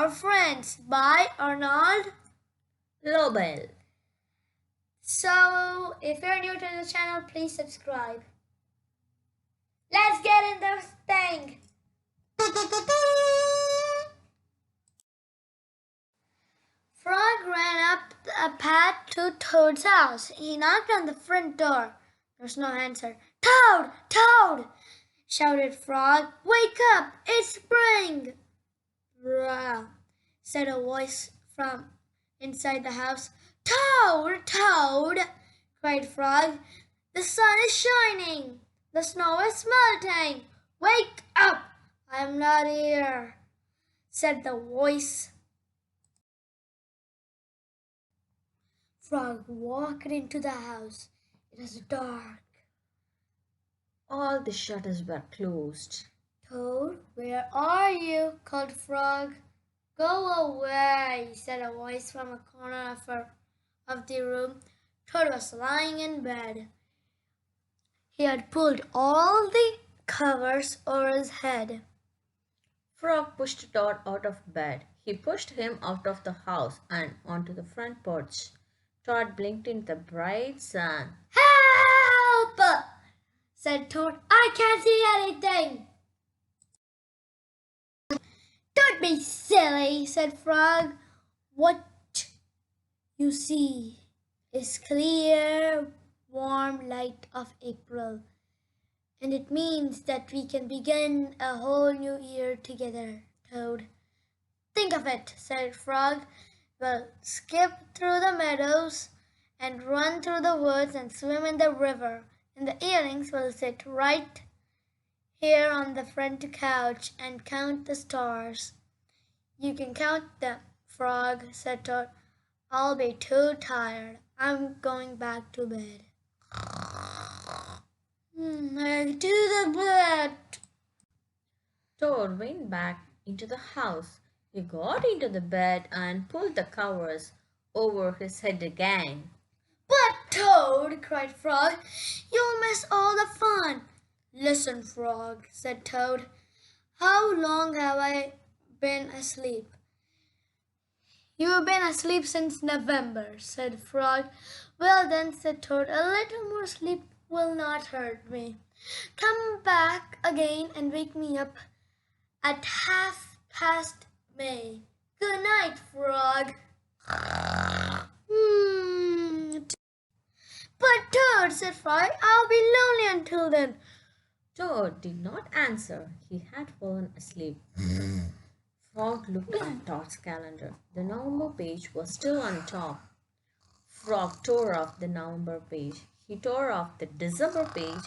Our Friends by Arnold Lobel. So, if you're new to the channel, please subscribe. Let's get in this thing. Frog ran up a path to Toad's house. He knocked on the front door. There was no answer. Toad! Toad! Shouted Frog. Wake up! It's spring! Bruh, said a voice from inside the house. Toad! Toad! Cried Frog. The sun is shining. The snow is melting. Wake up! I'm not here, said the voice. Frog walked into the house. It was dark. All the shutters were closed. Toad, where are you? Called Frog. Go away, said a voice from a corner of the room. Toad was lying in bed. He had pulled all the covers over his head. Frog pushed Toad out of bed. He pushed him out of the house and onto the front porch. Toad blinked in the bright sun. Help! Said Toad. I can't see anything. Don't be silly, said Frog. What you see is clear, warm light of April, and it means that we can begin a whole new year together, Toad. Think of it, said Frog. We'll skip through the meadows and run through the woods and swim in the river. In the evenings, we'll sit right here on the front couch and count the stars. You can count them, Frog, said Toad. I'll be too tired. I'm going back to bed. To the bed. Toad went back into the house. He got into the bed and pulled the covers over his head again. But Toad, cried Frog, you'll miss all the fun. Listen, Frog, said Toad. How long have I been asleep? You've been asleep since November, said Frog. Well then, said Toad, a little more sleep will not hurt me. Come back again and wake me up at May. Good night, Frog. But Toad, said Frog, I'll be lonely until then. Toad did not answer. He had fallen asleep. Frog looked at Toad's calendar. The November page was still on top. Frog tore off the November page. He tore off the December page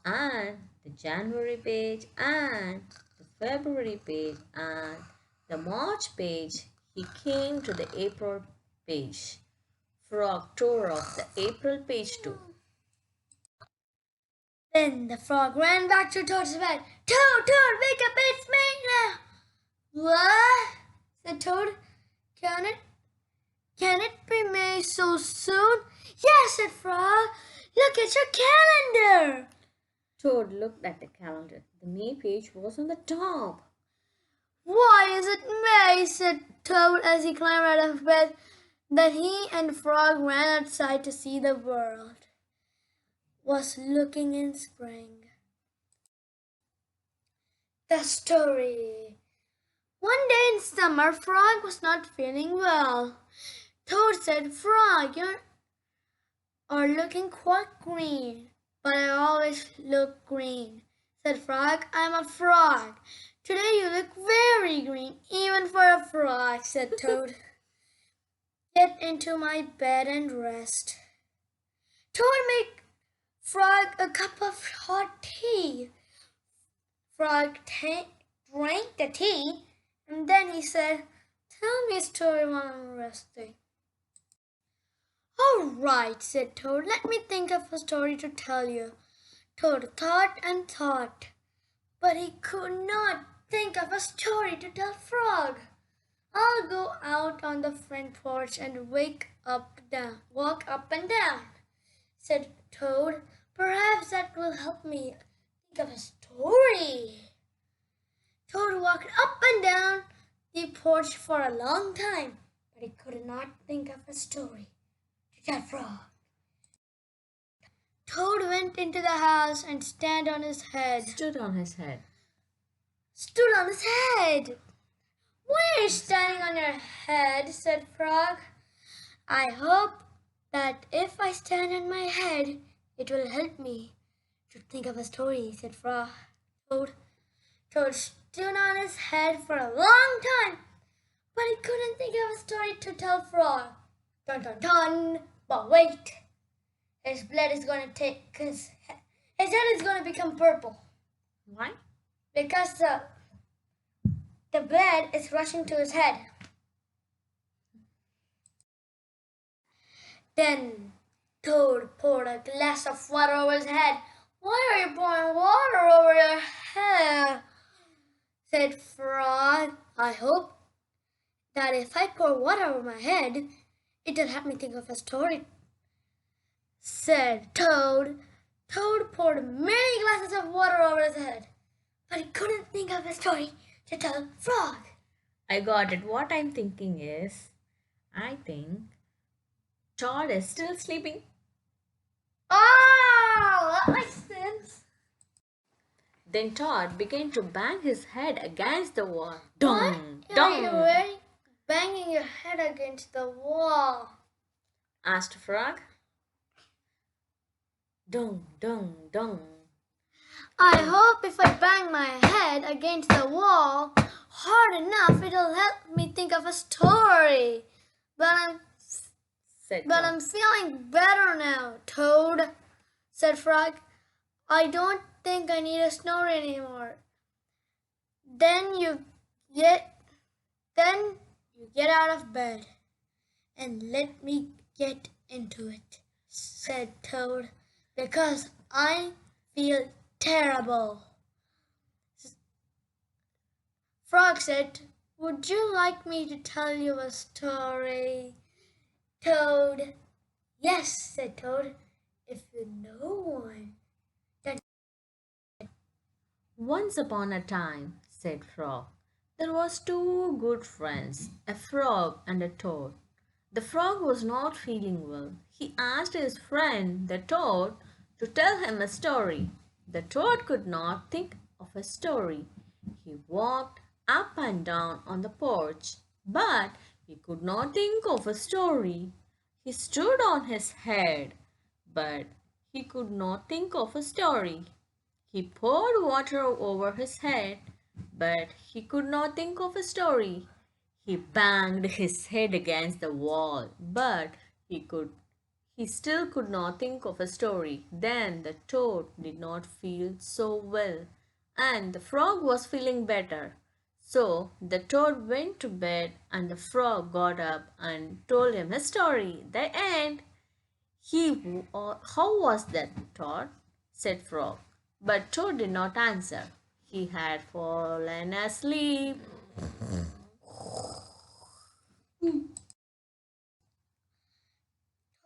and the January page and the February page and the March page. He came to the April page. Frog tore off the April page too. Then the Frog ran back to Toad's bed. Toad, Toad, wake up, it's me now. What? Said Toad. Can it be May so soon? Yes, said Frog. Look at your calendar. Toad looked at the calendar. The May page was on the top. Why is it May? Said Toad as he climbed out of bed. Then he and Frog ran outside to see the world was looking in spring. The story. One day in summer, Frog was not feeling well. Toad said, Frog, you are looking quite green. But I always look green, said Frog. I'm a frog. Today you look very green, even for a frog, said Toad. Get into my bed and rest. Toad made Frog a cup of hot tea. Frog drank the tea, and then he said, tell me a story while I'm resting. All right, said Toad. Let me think of a story to tell you. Toad thought and thought, but he could not think of a story to tell Frog. I'll go out on the front porch and walk up and down, said Toad. Perhaps that will help me think of a story. Toad walked up and down the porch for a long time, but he could not think of a story to tell Frog. Toad went into the house and Stood on his head. stood on his head. Why are you standing on your head? Said Frog. I hope that if I stand on my head, it will help me to think of a story, said Frog. Toad, Toad stood on his head for a long time, but he couldn't think of a story to tell Frog. Dun dun dun! But wait, his blood is going to his head is going to become purple. Why? Because the blood is rushing to his head. Then Toad poured a glass of water over his head. Why are you pouring water over your head? Said Frog. I hope that if I pour water over my head, it'll help me think of a story. Said Toad. Toad poured many glasses of water over his head, but he couldn't think of a story to tell Frog. I got it. What I'm thinking is, I think Todd is still sleeping. Oh, that makes sense. Then Todd began to bang his head against the wall. Dong, dong. Banging your head against the wall? Asked Frog. Dong, dong, dong. I hope if I bang my head against the wall hard enough, it'll help me think of a story. But I'm feeling better now, Toad, said Frog. I don't think I need a story anymore. Then you get out of bed and let me get into it, said Toad, because I feel terrible. Frog said, would you like me to tell you a story? Toad. Yes, said Toad, if you know one. Then Once upon a time, said Frog, there was two good friends, a frog and a toad. The frog was not feeling well. He asked his friend, the toad, to tell him a story. The toad could not think of a story. He walked up and down on the porch, but he could not think of a story. He stood on his head, but he could not think of a story. He poured water over his head, but he could not think of a story. He banged his head against the wall, but he still could not think of a story. Then the toad did not feel so well, and the frog was feeling better. So the toad went to bed, and the frog got up and told him a story. The end. How was that, Toad? Said Frog. But Toad did not answer. He had fallen asleep.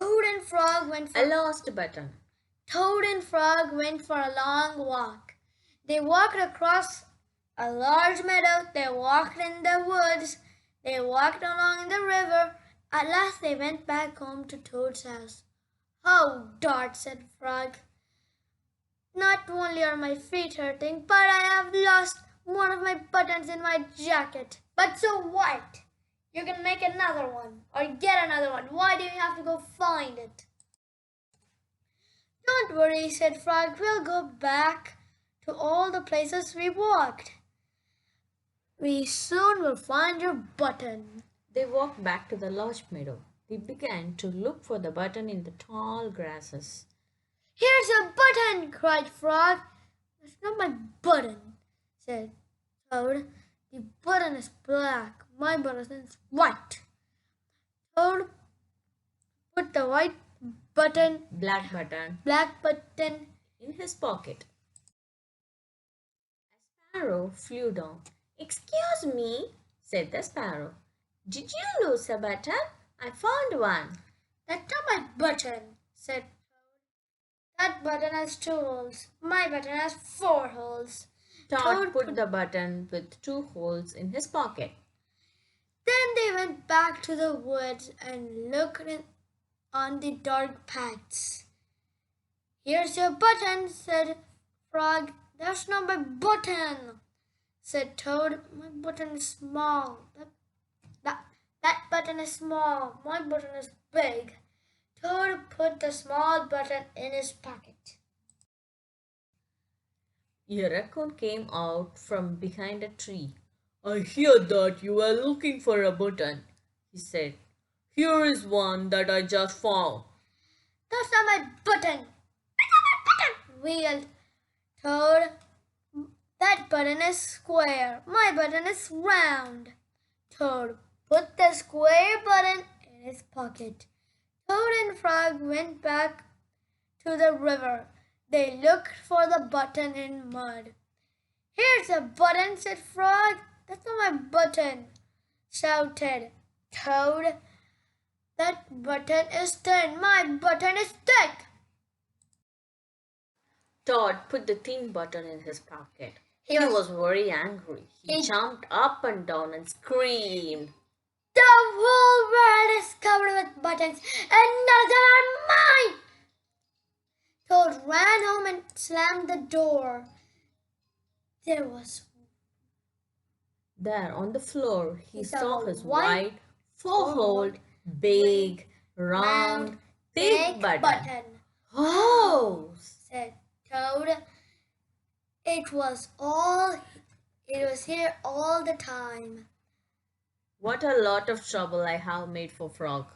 Toad and Frog went A lost button. Toad and Frog went for a long walk. They walked across a large meadow. They walked in the woods. They walked along the river. At last they went back home to Toad's house. Oh, Dot, said Frog. Not only are my feet hurting, but I have lost one of my buttons in my jacket. But so what? You can make another one or get another one. Why do you have to go find it? Don't worry, said Frog. We'll go back to all the places we walked. We soon will find your button. They walked back to the large meadow. They began to look for the button in the tall grasses. Here's a button, cried Frog. That's not my button, said Toad. The button is black. My button is white. Toad put the Black button, black button in his pocket. A sparrow flew down. Excuse me, said the sparrow. Did you lose a button? I found one. That's not my button, said Toad. That button has 2 holes. My button has 4 holes. Toad put the button with 2 holes in his pocket. Then they went back to the woods and looked on the dark paths. Here's your button, said Frog. That's not my button, said Toad. My button is small. That button is small. My button is big. Toad put the small button in his pocket. A raccoon came out from behind a tree. I hear that you are looking for a button, he said. Here is one that I just found. That's not my button, wailed Toad. That button is square. My button is round. Toad put the square button in his pocket. Toad and Frog went back to the river. They looked for the button in mud. Here's a button, said Frog. That's not my button, shouted Toad. That button is thin. My button is thick. Todd put the thin button in his pocket. He was very angry. He jumped up and down and screamed. The whole world is covered with buttons, and none of them are mine! Toad ran home and slammed the door. There on the floor, he saw his white, four-holed, big, round, thick button. Oh, said Toad. It was here all the time. What a lot of trouble I have made for Frog.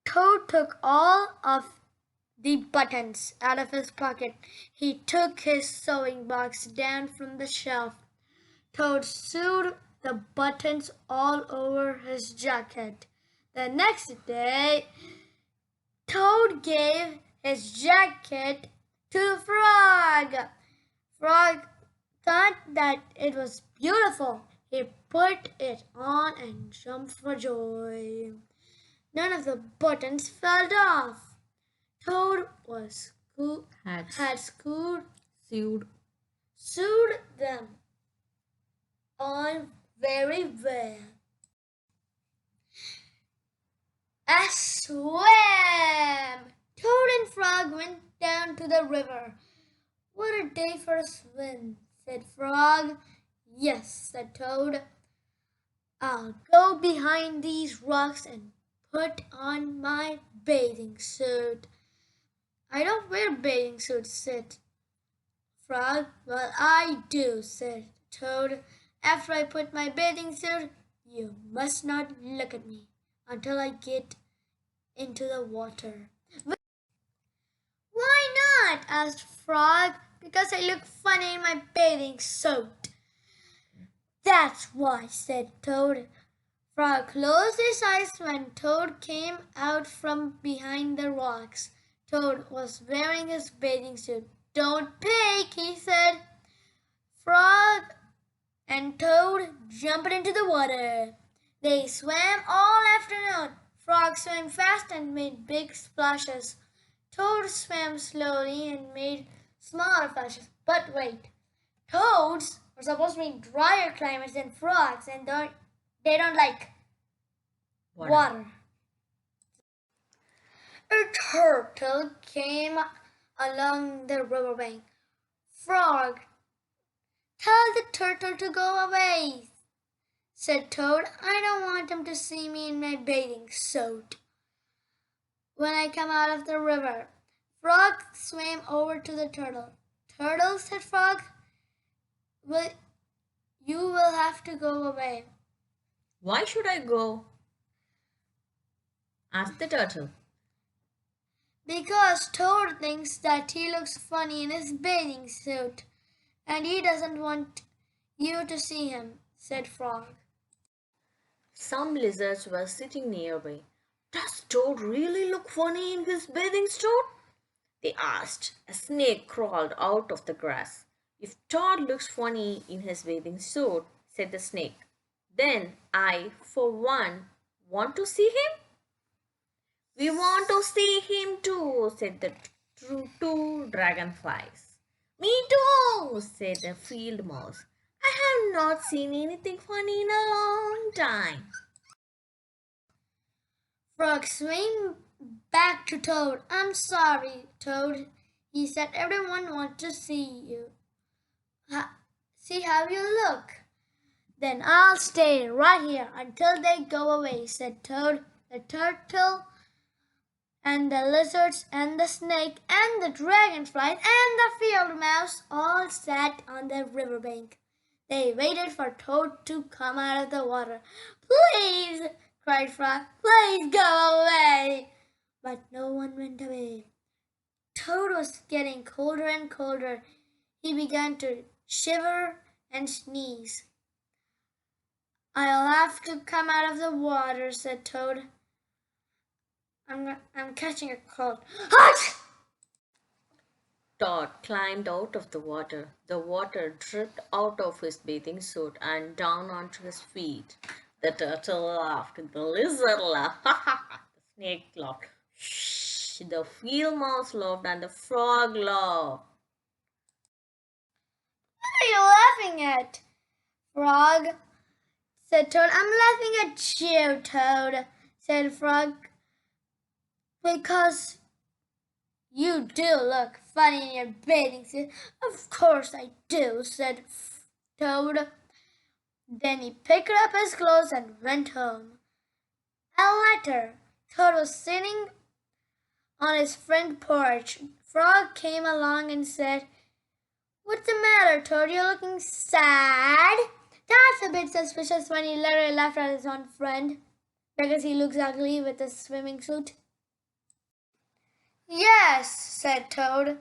Toad took all of the buttons out of his pocket. He took his sewing box down from the shelf. Toad sewed the buttons all over his jacket. The next day, Toad gave his jacket to Frog. Frog thought that it was beautiful. He put it on and jumped for joy. None of the buttons fell off. Toad had sewed them on very well. A swim! Toad and Frog went down to the river. What a day for a swim, said Frog. Yes, said Toad. I'll go behind these rocks and put on my bathing suit. I don't wear bathing suits, said Frog. Well, I do, said Toad. After I put my bathing suit, you must not look at me until I get into the water. Why not? Asked Frog. Because I look funny in my bathing suit. That's why, said Toad. Frog closed his eyes when Toad came out from behind the rocks. Toad was wearing his bathing suit. Don't peek, he said. Frog and Toad jumped into the water. They swam all afternoon. Frog swam fast and made big splashes. Toad swam slowly and made smaller splashes. But wait, toads are supposed to be in drier climates than frogs, and they don't like water. A turtle came along the riverbank. Frog, tell the turtle to go away, said Toad. I don't want him to see me in my bathing suit when I come out of the river. Frog swam over to the turtle. Turtle, said Frog, you will have to go away. Why should I go? Asked the turtle. Because Toad thinks that he looks funny in his bathing suit, and he doesn't want you to see him, said Frog. Some lizards were sitting nearby. Does Toad really look funny in his bathing suit? They asked. A snake crawled out of the grass. If Toad looks funny in his bathing suit, said the snake, then I, for one, want to see him. We want to see him too, said the two dragonflies. Me too, said the field mouse. I have not seen anything funny in a long time. Frog swam back to Toad. I'm sorry, Toad. He said everyone wants to see you. See how you look. Then I'll stay right here until they go away, said Toad. The turtle and the lizards and the snake and the dragonflies and the field mouse all sat on the riverbank. They waited for Toad to come out of the water. Please, cried Frog, please go away. But no one went away. Toad was getting colder and colder. He began to shiver and sneeze. I'll have to come out of the water, said Toad. I'm catching a cold. Hot! Todd climbed out of the water. The water dripped out of his bathing suit and down onto his feet. The turtle laughed. The lizard laughed. The snake laughed. Shh. The field mouse laughed and the frog laughed. What are you laughing at? Frog, said Toad. I'm laughing at you, Toad, said Frog. Because you do look funny in your bathing suit. Of course I do, said Toad. Then he picked up his clothes and went home. A letter. Toad was sitting on his front porch. Frog came along and said, What's the matter, Toad? You're looking sad. That's a bit suspicious when he literally laughed at his own friend because he looks ugly with a swimming suit. Yes, said Toad.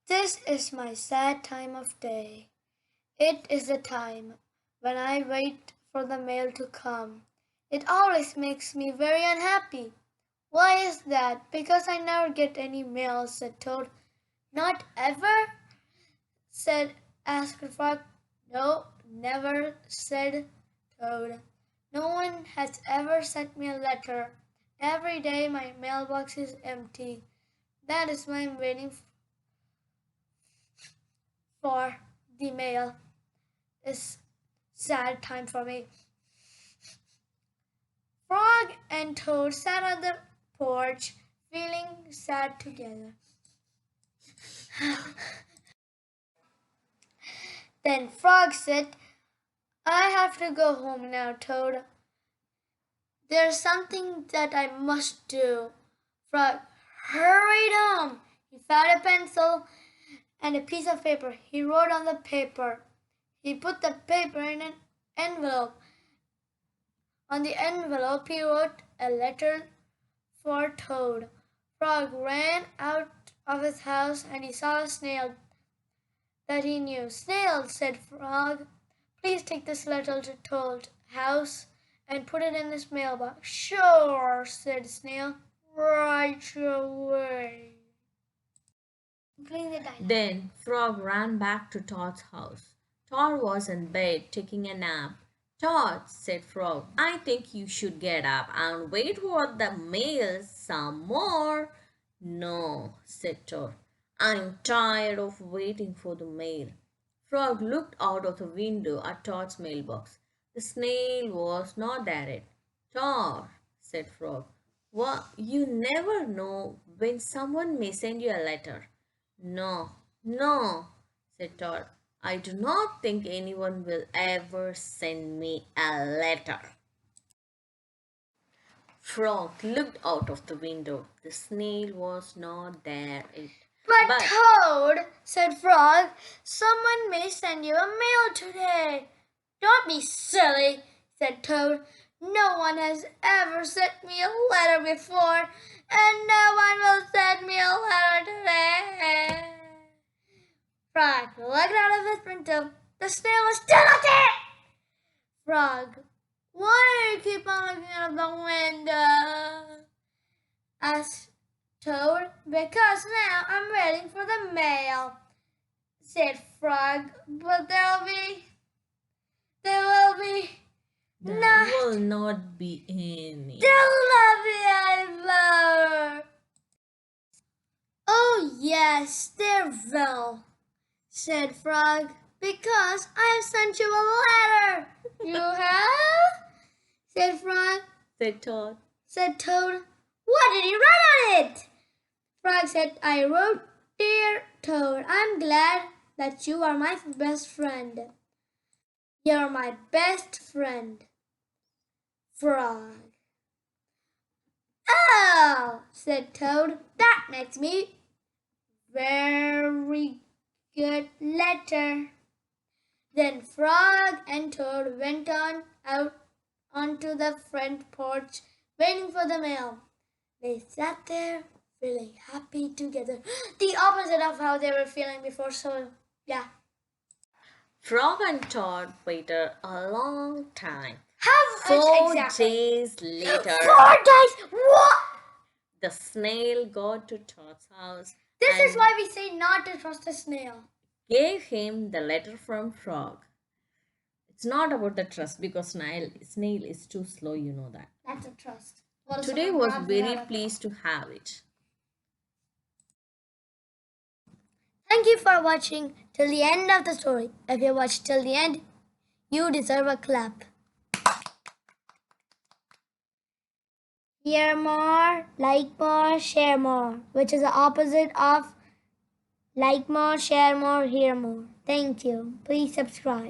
This is my sad time of day. It is the time when I wait for the mail to come. It always makes me very unhappy. Why is that? Because I never get any mail, said Toad. Not ever? asked Frog. No, never, said Toad. No one has ever sent me a letter. Every day my mailbox is empty. That is why I'm waiting for the mail. It's sad time for me. Frog and Toad sat on the porch, feeling sad together. Then Frog said, I have to go home now, Toad. There's something that I must do. Frog hurried home. He found a pencil and a piece of paper. He wrote on the paper. He put the paper in an envelope. On the envelope, he wrote a letter for Toad. Frog ran out of his house and he saw a snail that he knew. Snail, said Frog, please take this letter to Toad's house and put it in this mailbox. Sure, said Snail, right away. Then Frog ran back to Todd's house. Todd was in bed taking a nap. Todd, said Frog, I think you should get up and wait for the mail some more. No, said Todd. I'm tired of waiting for the mail. Frog looked out of the window at Todd's mailbox. The snail was not there. Todd, said Frog, well, you never know when someone may send you a letter. No, no, said Todd. I do not think anyone will ever send me a letter. Frog looked out of the window. The snail was not there. But Toad, said Frog, someone may send you a mail today. Don't be silly, said Toad. No one has ever sent me a letter before, and no one will send me a letter today. Frog looked out of his window. The snail was still not there. Frog, why do you keep on looking out of the window? Asked Toad. Because now I'm waiting for the mail, said Frog. But there will not be any. There will not be ever. Oh yes, there will, said Frog. Because I have sent you a letter. You have? Said Frog. Said Todd. Said Toad. What did you write on it? Frog said, I wrote, Dear Toad, I'm glad that you are my best friend. You're my best friend. Frog. Oh, said Toad, that makes me very good letter. Then Frog and Toad went on out onto the front porch, waiting for the mail. They sat there, feeling happy together. The opposite of how they were feeling before, so yeah. Frog and Todd waited a long time. How much 4 exactly? days later, 4 days? What? the snail got to Todd's house This and is why we say not to trust a snail. gave him the letter from Frog. It's not about the trust because snail is too slow, you know that. That's a trust. What if Today someone was grabs very it out of pleased to have it. Thank you for watching till the end of the story. If you watched till the end, you deserve a clap. Hear more, like more, share more, which is the opposite of like more, share more, hear more. Thank you. Please subscribe.